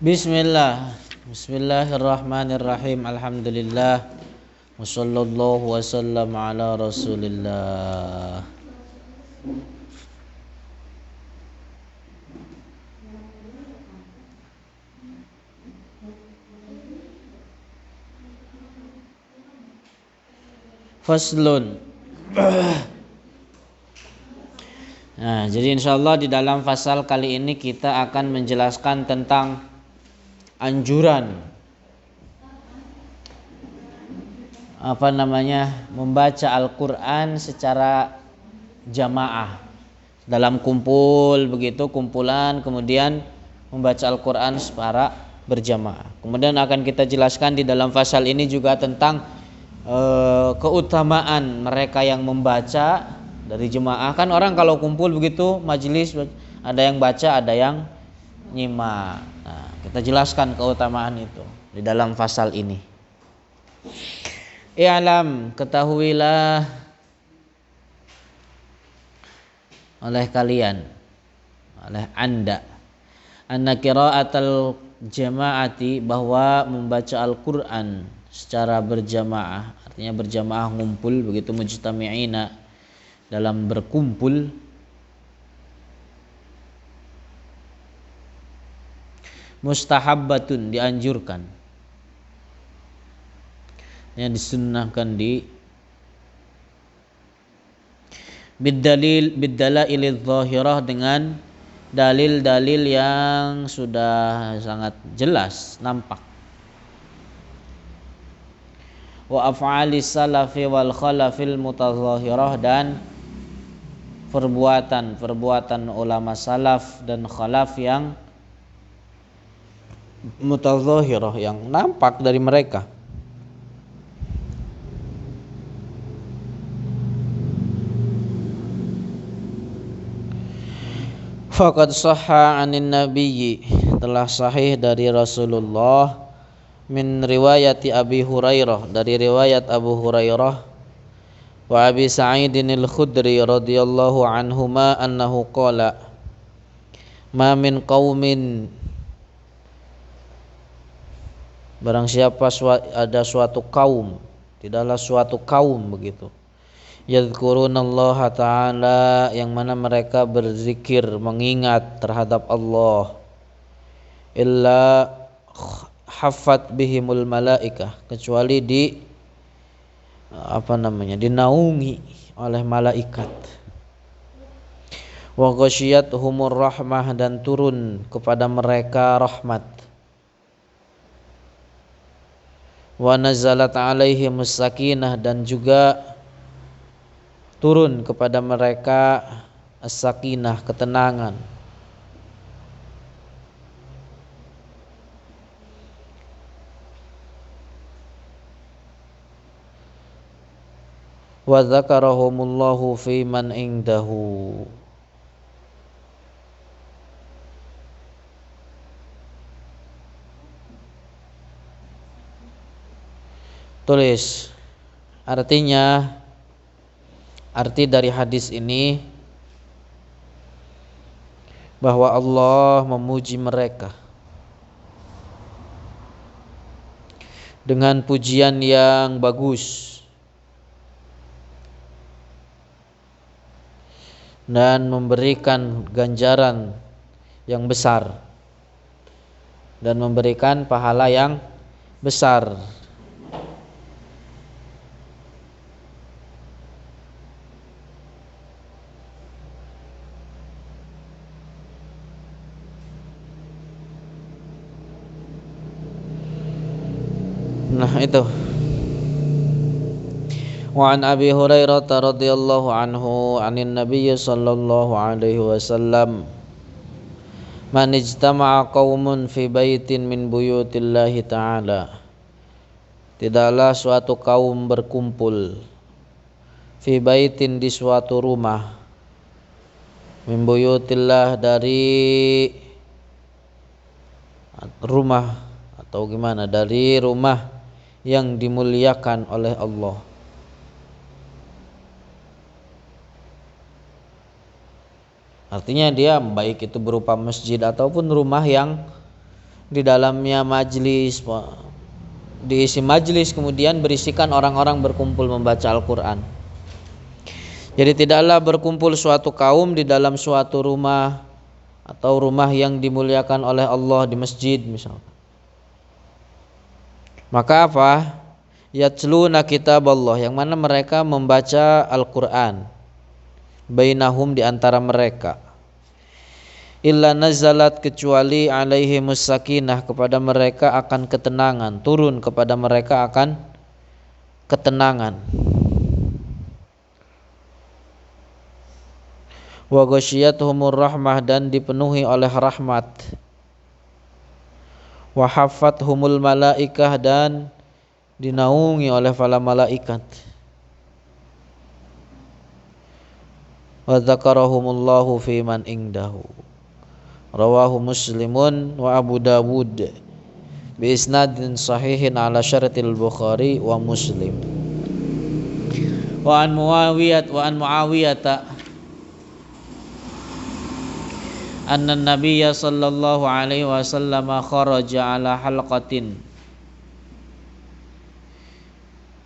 Bismillah. Bismillahirrahmanirrahim. Alhamdulillah. Wassallallahu wasallam ala Rasulillah. Faslun. Nah, jadi insyaallah di dalam fasal kali ini kita akan menjelaskan tentang anjuran membaca Al-Qur'an secara jamaah. Dalam kumpul begitu, kumpulan, kemudian membaca Al-Qur'an secara berjamaah. Kemudian akan kita jelaskan di dalam fasal ini juga tentang keutamaan mereka yang membaca dari jemaah. Kan orang kalau kumpul begitu majelis, ada yang baca, ada yang nyimak. Nah, kita jelaskan keutamaan itu di dalam fasal ini. I'lam, ketahuilah oleh kalian, oleh anda, anna qira'atal jama'ati, bahwa membaca Al-Qur'an secara berjamaah, artinya berjamaah ngumpul begitu, mujtami'ina, dalam berkumpul, mustahabbatun, dianjurkan, yang disunnahkan, biddalailidz zahirah, dengan dalil-dalil yang sudah sangat jelas nampak, wa af'alis salafi wal khalafil mutazahirah, dan perbuatan ulama salaf dan khalaf yang mutazahirah, yang nampak dari mereka. Faqad sahha 'anin nabiyyi, telah sahih dari Rasulullah, min riwayati Abi Hurairah, dari riwayat Abu Hurairah, wa Abi Sa'idin al-Khudri radhiyallahu anhuma annahu qala, ma min qaumin, barang siapa ada suatu kaum, tidaklah suatu kaum begitu, yadhkurunallaha ta'ala, yang mana mereka berzikir, mengingat terhadap Allah, illa haffat bihimul malaikah, kecuali dinaungi oleh malaikat, wa ghasyiyatuhumur rahmah, dan turun kepada mereka rahmat, wa nazalat alaihimus sakinah, dan juga turun kepada mereka as-sakinah, ketenangan. Wa dzakarahumullahu fi man indahu, tulis artinya. Arti dari hadis ini bahwa Allah memuji mereka dengan pujian yang bagus dan memberikan ganjaran yang besar dan memberikan pahala yang besar. Nah itu. Wa an Abi Hurairah radhiyallahu anhu anin Nabiy sallallahu alaihi wasallam, man ijtama'a qaumun fi baitin min buyutillahi ta'ala, tidaklah suatu kaum berkumpul, fi baitin, di suatu rumah, min buyutillah, dari rumah, atau gimana, dari rumah yang dimuliakan oleh Allah. Artinya dia baik itu berupa masjid ataupun rumah yang di dalamnya majlis, diisi majlis kemudian berisikan orang-orang berkumpul membaca Al-Quran. Jadi tidaklah berkumpul suatu kaum di dalam suatu rumah atau rumah yang dimuliakan oleh Allah di masjid misalnya. Maka apa? Yatluna kitab Allah, yang mana mereka membaca Al-Quran bainahum, di antara mereka. Illa nazalat, kecuali alaihimus sakinah, kepada mereka akan ketenangan, turun kepada mereka akan ketenangan. Wa ghasyiyatuhumur rahmah, dan dipenuhi oleh rahmat. Wa haffathumul malaikah, dan dinaungi oleh para malaikat. Wa dzakarahumullahu fi man indahu. Rawahu Muslimun wa Abu Dawud bi isnadin sahihin ala syaratil Bukhari wa Muslim. Wa an Muawiyah anna Nabiyya sallallahu alaihi wasallam kharaja ala halqatin,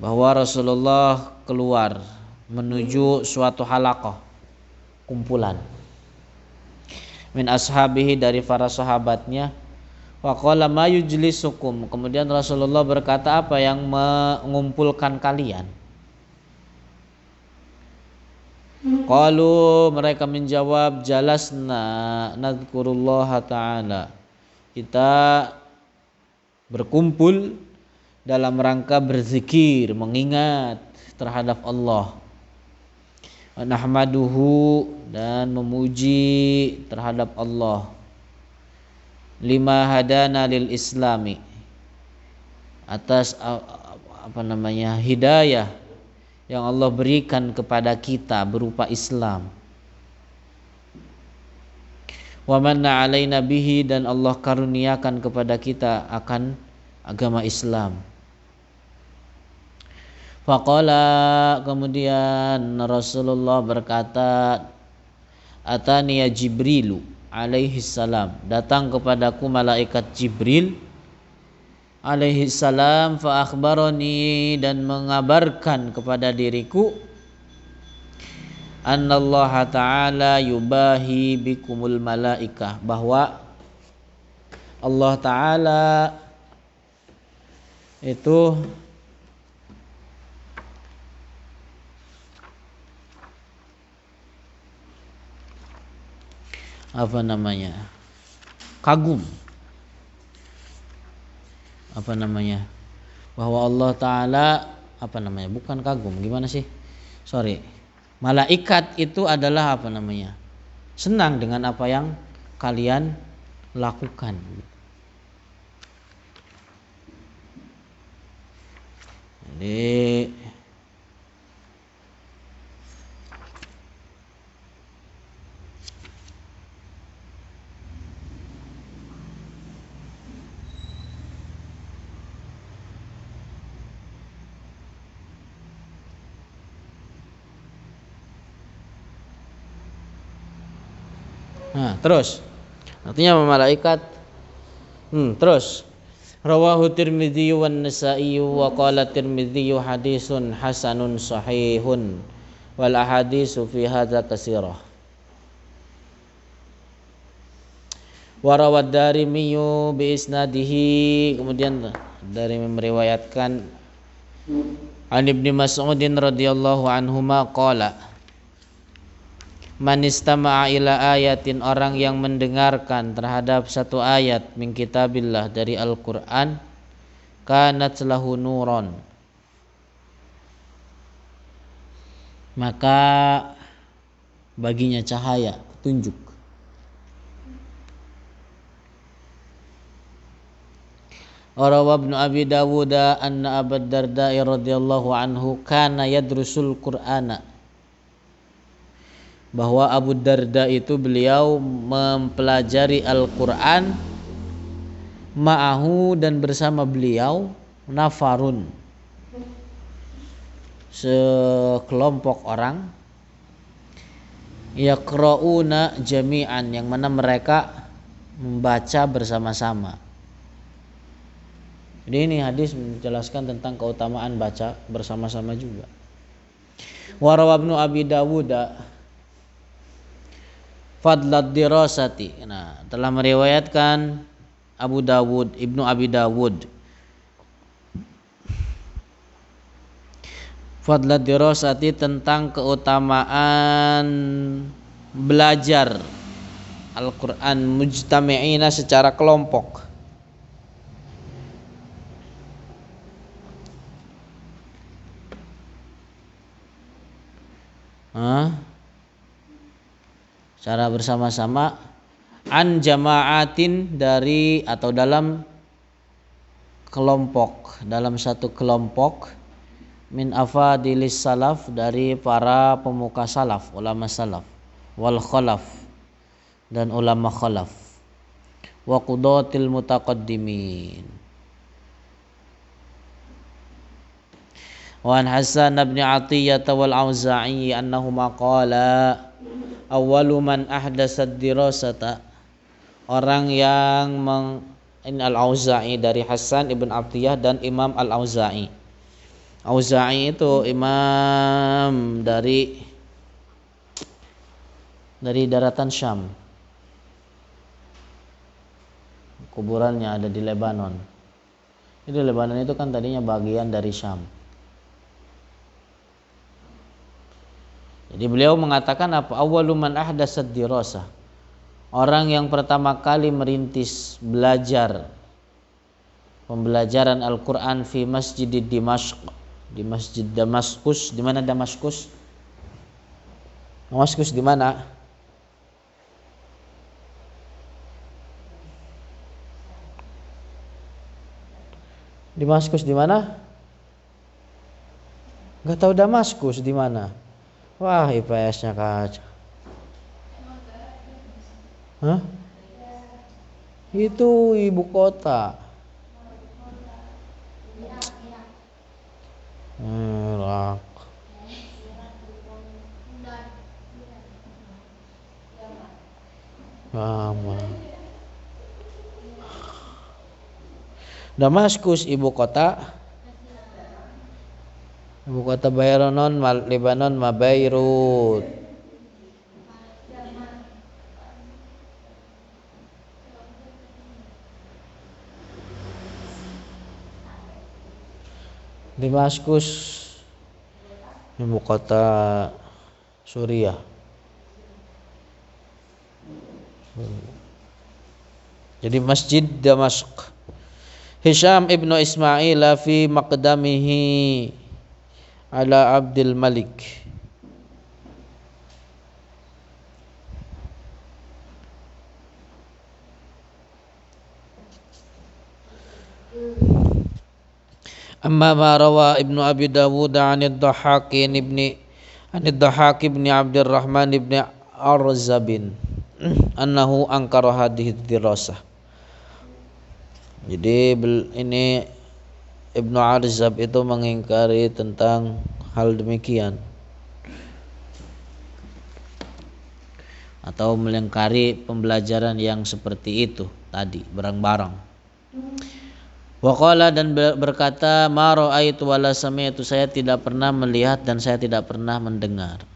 bahwa Rasulullah keluar menuju suatu halaqah, kumpulan, min ashabihi, dari para sahabatnya. Wa qala ma yujlisukum, kemudian Rasulullah berkata, apa yang mengumpulkan kalian? Qalu, mereka menjawab, jalasna nadzurullaha ta'ala, kita berkumpul dalam rangka berzikir, mengingat terhadap Allah. Wa nahmaduhu, dan memuji terhadap Allah. Lima hadana lil islami, atas hidayah yang Allah berikan kepada kita berupa Islam. Wa manna alaina bihi, dan Allah karuniakan kepada kita akan agama Islam. Faqala, kemudian Rasulullah berkata, ataniya Jibrilu alaihi salam, datang kepadaku malaikat Jibril alaihi salam, fa akhbarani, dan mengabarkan kepada diriku, annallaha ta'ala yubahi bikumul malaikah, bahwa Allah ta'ala itu kagum, bahwa Allah Ta'ala bukan kagum, gimana sih, malaikat itu adalah senang dengan apa yang kalian lakukan. Jadi terus artinya malaikat. Terus rawahu Tirmidzi wan Nasa'i wa qala Tirmidzi hadisun hasanun sahihun wal ahadisu fi hadza katsirah. Wa rawad Darimi bi isnadihi, kemudian dari meriwayatkan an Ibnu Mas'udin radhiyallahu anhuma qala, man istama'a ila ayatin, orang yang mendengarkan terhadap satu ayat min kitabillah, dari Al-Qur'an, kanat lahu nuron, maka baginya cahaya, petunjuk. Rawa Ibnu Abi Dawud anna Abu Darda radhiyallahu anhu kana yadrusul Qur'ana, bahwa Abu Darda itu beliau mempelajari Al-Quran, ma'ahu, dan bersama beliau, nafarun, sekelompok orang, yaqra'una jami'an, yang mana mereka membaca bersama-sama. Jadi ini hadis menjelaskan tentang keutamaan baca bersama-sama juga. Wa rawa Ibnu Abi Dawud fadlad dirasati. Nah, telah meriwayatkan Abu Dawud, Ibnu Abi Dawud, fadlad dirasati tentang keutamaan belajar Al-Qur'an mujtami'ina secara kelompok. Secara bersama-sama, an jama'atin dari atau dalam kelompok, dalam satu kelompok, min afadilis salaf dari para pemuka salaf, ulama salaf, wal khalaf dan ulama khalaf, wa qudatil mutaqaddimin. Wa an Hasan bin Athiyyah wal Auza'i annahuma qala awwalu man ahdasad dirasata, orang yang ini Al-Auza'i dari Hasan ibn Athiyyah dan Imam Al-Auza'i. Auza'i itu imam dari daratan Syam. Kuburannya ada di Lebanon. Jadi Lebanon itu kan tadinya bagian dari Syam. Jadi beliau mengatakan apa? Awwalu man ahdasad dirasah, orang yang pertama kali merintis belajar pembelajaran Al-Qur'an fi Masjid Dimashq, di Masjid Damaskus. Di mana Damaskus? Damaskus di mana? Damaskus di mana? Enggak tahu Damaskus di mana? Wah, IPS-nya kacau. Hah? Itu ibu kota. Irak. Damaskus ibu kota. Ibu kota Lebanon Beirut. Damaskus ibu kota Suriah. Jadi Masjid Damashq. Hisham ibnu Ismail fi maqdamihi ala Abdul Malik. Amma ma rawa Ibnu Abi Dawud an ad-Dhahhak ibn Abdurrahman ibn Arzabin annahu ankara hadhihi dirasah. Jadi ini Ibnu Arzab itu mengingkari tentang hal demikian atau melingkari pembelajaran yang seperti itu tadi bareng-bareng. Waqala dan berkata, ma ra'aitu wala sami'tu, saya tidak pernah melihat dan saya tidak pernah mendengar.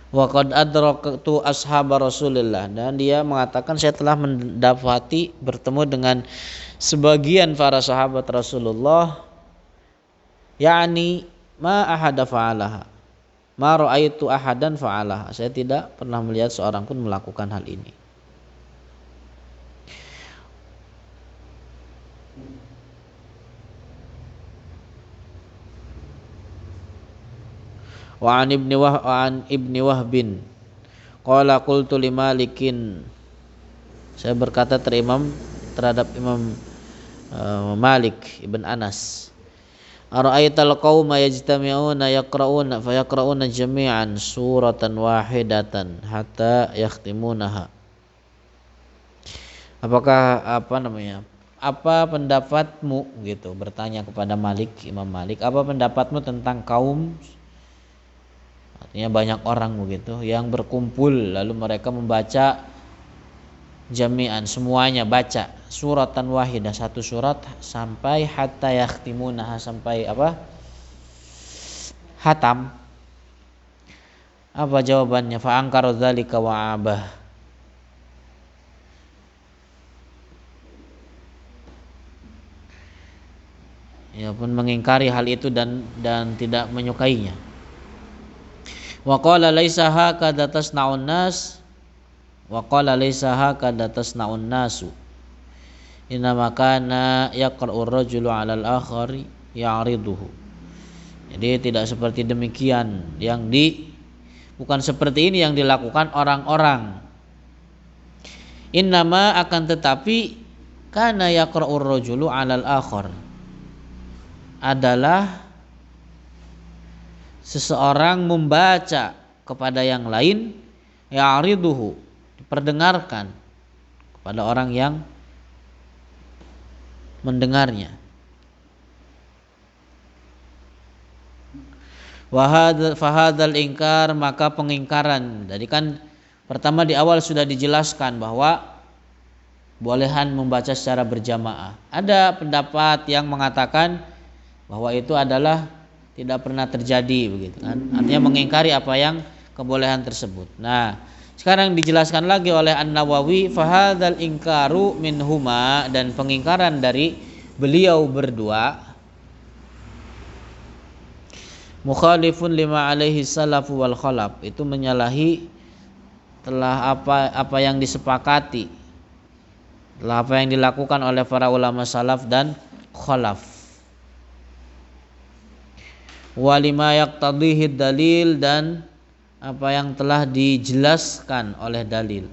Wa qad adraktu ashab Rasulillah, dan dia mengatakan saya telah mendapati bertemu dengan sebagian para sahabat Rasulullah, yakni ma ahada fa'alaha, ma ra'aitu ahadan fa'alaha, saya tidak pernah melihat seorang pun melakukan hal ini. Wa an ibni Wahbin qala qultu li Malikin, saya berkata terhadap Imam Malik ibn Anas, ara'aital qauma yajtami'una yaqra'una fayaqra'una jami'an suratan wahidatan hatta yakhtimunaha. Apakah apa pendapatmu gitu, bertanya kepada Imam Malik, apa pendapatmu tentang kaum, artinya banyak orang begitu yang berkumpul lalu mereka membaca jami'an, semuanya baca suratan wahidah, satu surat sampai hatta yakhtimunaha, sampai apa? Hatam. Apa jawabannya? Fa angkara dzalika wa abah. Ya pun mengingkari hal itu dan tidak menyukainya. Wa qala laisa hakadha tasna'un nas wa qala laisa hakadha tasna'un nasu inna makana yaqra'ur rajulu 'alal akhari ya'riduhu. Jadi tidak seperti demikian bukan seperti ini yang dilakukan orang-orang. Innama akan tetapi kana yaqra'ur rajulu 'alal akhar adalah seseorang membaca kepada yang lain, ya'riduhu, diperdengarkan kepada orang yang mendengarnya. Fahadzal ingkar, maka pengingkaran. Jadi kan pertama di awal sudah dijelaskan bahwa bolehan membaca secara berjamaah. Ada pendapat yang mengatakan bahwa itu adalah tidak pernah terjadi, begitu kan? Artinya mengingkari apa yang kebolehan tersebut. Nah, sekarang dijelaskan lagi oleh An-Nawawi, fahadzal ingkaru minhuma, dan pengingkaran dari beliau berdua mukhalifun lima alaihi salafu wal khalaf, itu menyalahi telah apa yang disepakati, telah apa yang dilakukan oleh para ulama salaf dan khalaf. Walima yaqtadhihi dalil, dan apa yang telah dijelaskan oleh dalil.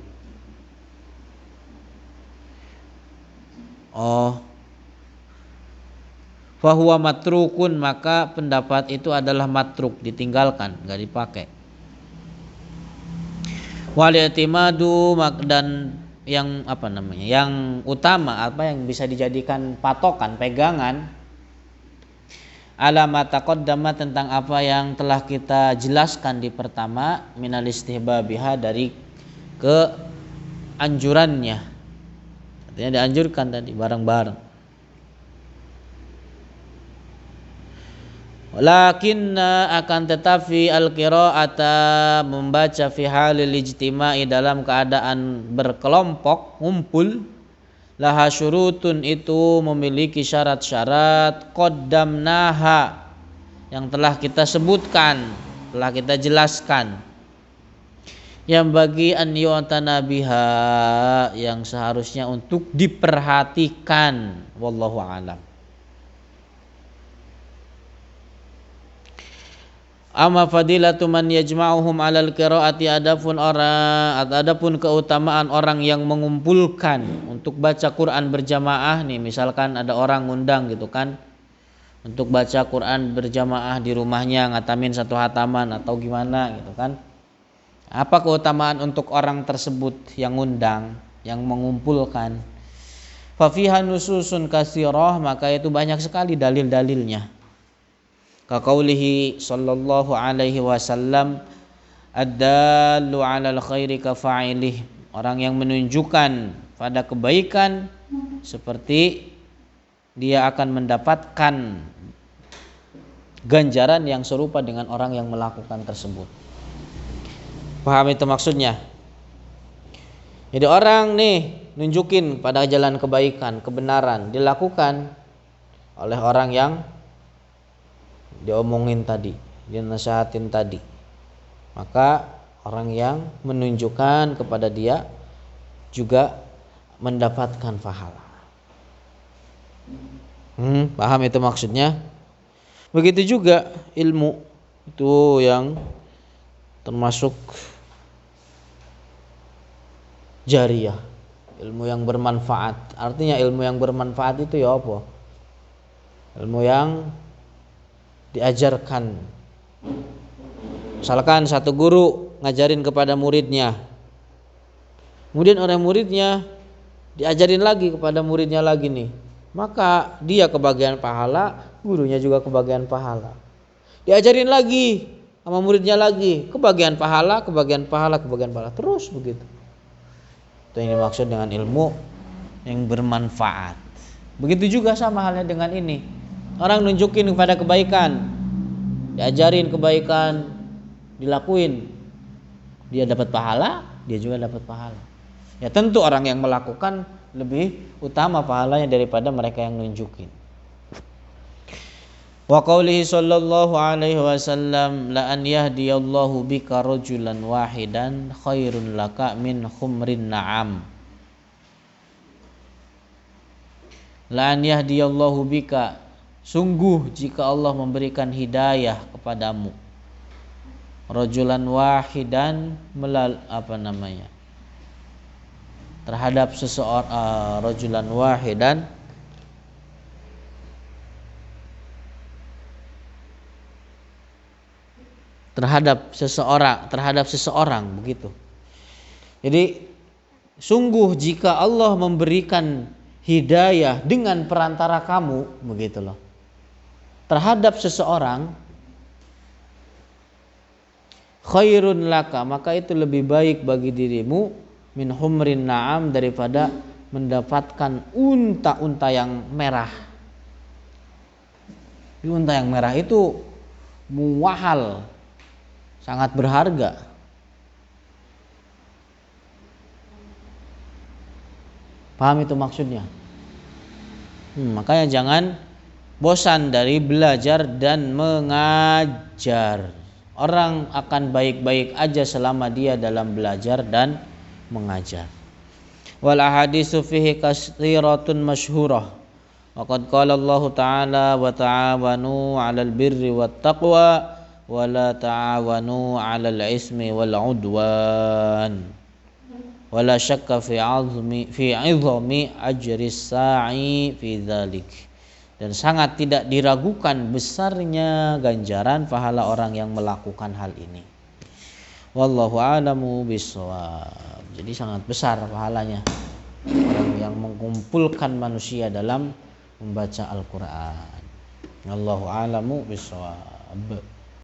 Fahuwa matrukun, maka pendapat itu adalah matruk, ditinggalkan, enggak dipakai. Wal i'timadu, dan yang yang utama, yang bisa dijadikan patokan, pegangan, ala ma taqaddama, tentang apa yang telah kita jelaskan di pertama, minal istihbabiha, dari keanjurannya. Artinya dianjurkan tadi bareng-bareng. Walakinna, akan tetapi, al-qira'ata, membaca fi halil ijtima'i, dalam keadaan berkelompok, ngumpul, laha syurutun, itu memiliki syarat-syarat, qaddamnaha, yang telah kita sebutkan, telah kita jelaskan, yang bagi an yu'tana biha, yang seharusnya untuk diperhatikan. Wallahu a'lam. Amma fadilatu man yajma'uhum 'alal qira'ati, adapun keutamaan orang yang mengumpulkan untuk baca Quran berjamaah nih, misalkan ada orang ngundang gitu kan untuk baca Quran berjamaah di rumahnya, ngatamin satu hataman atau gimana gitu kan. Apa keutamaan untuk orang tersebut yang ngundang, yang mengumpulkan? Fa fiha nususun katsirah, maka itu banyak sekali dalil-dalilnya. Kaqaulihi sallallahu alaihi wasallam, ad-dallu 'alal khairi kafa'ilih, orang yang menunjukkan pada kebaikan seperti dia akan mendapatkan ganjaran yang serupa dengan orang yang melakukan tersebut. Paham itu maksudnya? Jadi orang nih nunjukin pada jalan kebaikan, kebenaran, dilakukan oleh orang yang diomongin tadi, dinasihatin tadi, maka orang yang menunjukkan kepada dia juga mendapatkan pahala. Paham itu maksudnya? Begitu juga ilmu itu yang termasuk jariyah, ilmu yang bermanfaat. Artinya ilmu yang bermanfaat itu ya apa? Ilmu yang diajarkan. Misalkan satu guru ngajarin kepada muridnya, kemudian orang muridnya diajarin lagi kepada muridnya lagi nih, maka dia kebagian pahala, gurunya juga kebagian pahala. Diajarin lagi sama muridnya lagi, kebagian pahala, terus begitu. Itu yang dimaksud dengan ilmu yang bermanfaat. Begitu juga sama halnya dengan ini. Orang nunjukin kepada kebaikan, diajarin kebaikan, dilakuin, dia dapat pahala, dia juga dapat pahala. Ya tentu orang yang melakukan lebih utama pahalanya daripada mereka yang nunjukin. Wa qaulihi sallallahu alaihi wasallam la an yahdiyallahu bika rajulan wahidan khairun laka min khumrin na'am. La an yahdiyallahu bika, sungguh jika Allah memberikan hidayah kepadamu, rajulan wahidan terhadap seseorang, rajulan wahidan terhadap seseorang begitu. Jadi sungguh jika Allah memberikan hidayah dengan perantara kamu begitu loh terhadap seseorang, khairun laka, maka itu lebih baik bagi dirimu min humrin na'am, daripada mendapatkan unta-unta yang merah. Unta yang merah itu muwahal, sangat berharga. Paham itu maksudnya? Makanya jangan bosan dari belajar dan mengajar. Orang akan baik-baik aja selama dia dalam belajar dan mengajar. Wal ahaditsu fihi katsiratun masyhurah. Wa qad qala Allah Ta'ala wa ta'awanu 'alal birri wat taqwa wa la ta'awanu 'alal ismi wal 'udwan. Wa la syakka fi 'izami ajri sa'i fi dzalik. Dan sangat tidak diragukan besarnya ganjaran pahala orang yang melakukan hal ini. Wallahu a'lamu bissawab. Jadi sangat besar pahalanya orang yang mengumpulkan manusia dalam membaca Al-Qur'an. Wallahu a'lamu bissawab.